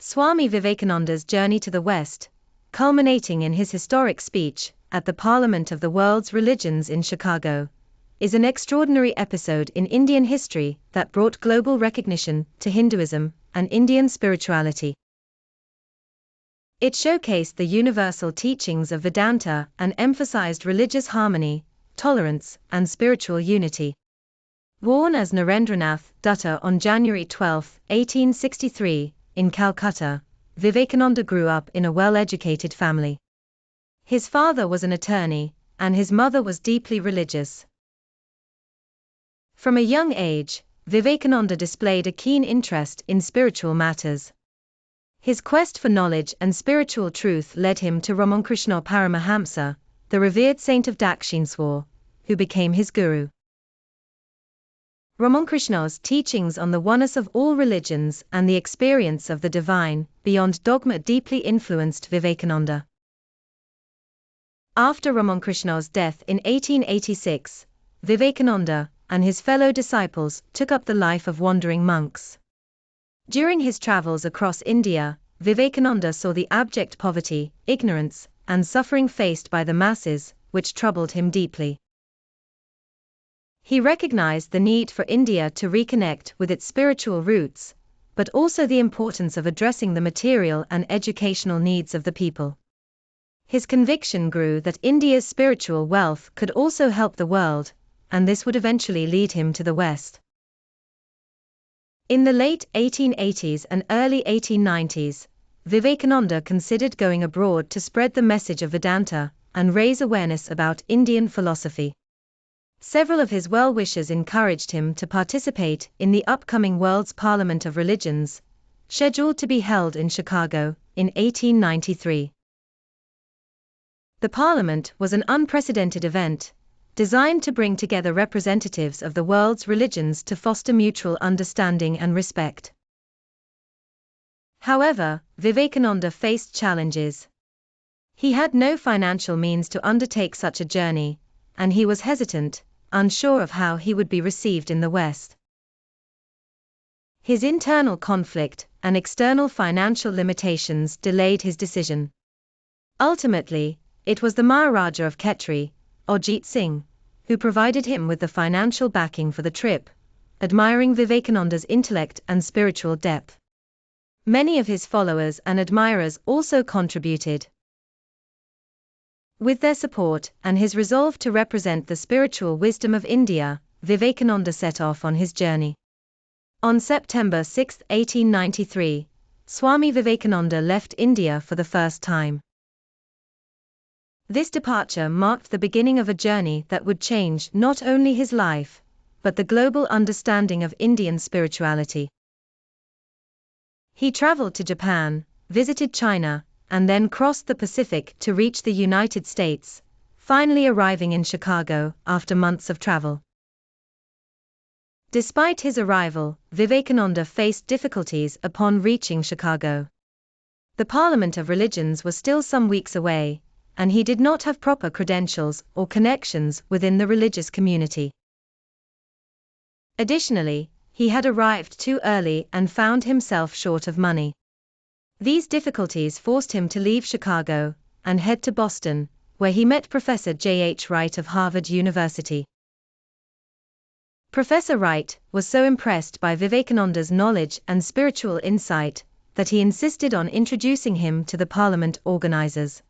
Swami Vivekananda's journey to the West, culminating in his historic speech at the Parliament of the World's Religions in Chicago, is an extraordinary episode in Indian history that brought global recognition to Hinduism and Indian spirituality. It showcased the universal teachings of Vedanta and emphasized religious harmony, tolerance, and spiritual unity. Born as Narendranath Dutta on January 12, 1863, in Calcutta, Vivekananda grew up in a well-educated family. His father was an attorney, and his mother was deeply religious. From a young age, Vivekananda displayed a keen interest in spiritual matters. His quest for knowledge and spiritual truth led him to Ramakrishna Paramahamsa, the revered saint of Dakshineswar, who became his guru. Ramakrishna's teachings on the oneness of all religions and the experience of the divine, beyond dogma, deeply influenced Vivekananda. After Ramakrishna's death in 1886, Vivekananda and his fellow disciples took up the life of wandering monks. During his travels across India, Vivekananda saw the abject poverty, ignorance, and suffering faced by the masses, which troubled him deeply. He recognized the need for India to reconnect with its spiritual roots, but also the importance of addressing the material and educational needs of the people. His conviction grew that India's spiritual wealth could also help the world, and this would eventually lead him to the West. In the late 1880s and early 1890s, Vivekananda considered going abroad to spread the message of Vedanta and raise awareness about Indian philosophy. Several of his well-wishers encouraged him to participate in the upcoming World's Parliament of Religions, scheduled to be held in Chicago in 1893. The Parliament was an unprecedented event, designed to bring together representatives of the world's religions to foster mutual understanding and respect. However, Vivekananda faced challenges. He had no financial means to undertake such a journey, and he was hesitant, unsure of how he would be received in the West. His internal conflict and external financial limitations delayed his decision. Ultimately, it was the Maharaja of Khetri, Ajit Singh, who provided him with the financial backing for the trip, admiring Vivekananda's intellect and spiritual depth. Many of his followers and admirers also contributed. With their support and his resolve to represent the spiritual wisdom of India, Vivekananda set off on his journey. On September 6, 1893, Swami Vivekananda left India for the first time. This departure marked the beginning of a journey that would change not only his life, but the global understanding of Indian spirituality. He traveled to Japan, visited China, and then crossed the Pacific to reach the United States, finally arriving in Chicago after months of travel. Despite his arrival, Vivekananda faced difficulties upon reaching Chicago. The Parliament of Religions was still some weeks away, and he did not have proper credentials or connections within the religious community. Additionally, he had arrived too early and found himself short of money. These difficulties forced him to leave Chicago and head to Boston, where he met Professor J.H. Wright of Harvard University. Professor Wright was so impressed by Vivekananda's knowledge and spiritual insight that he insisted on introducing him to the Parliament organizers.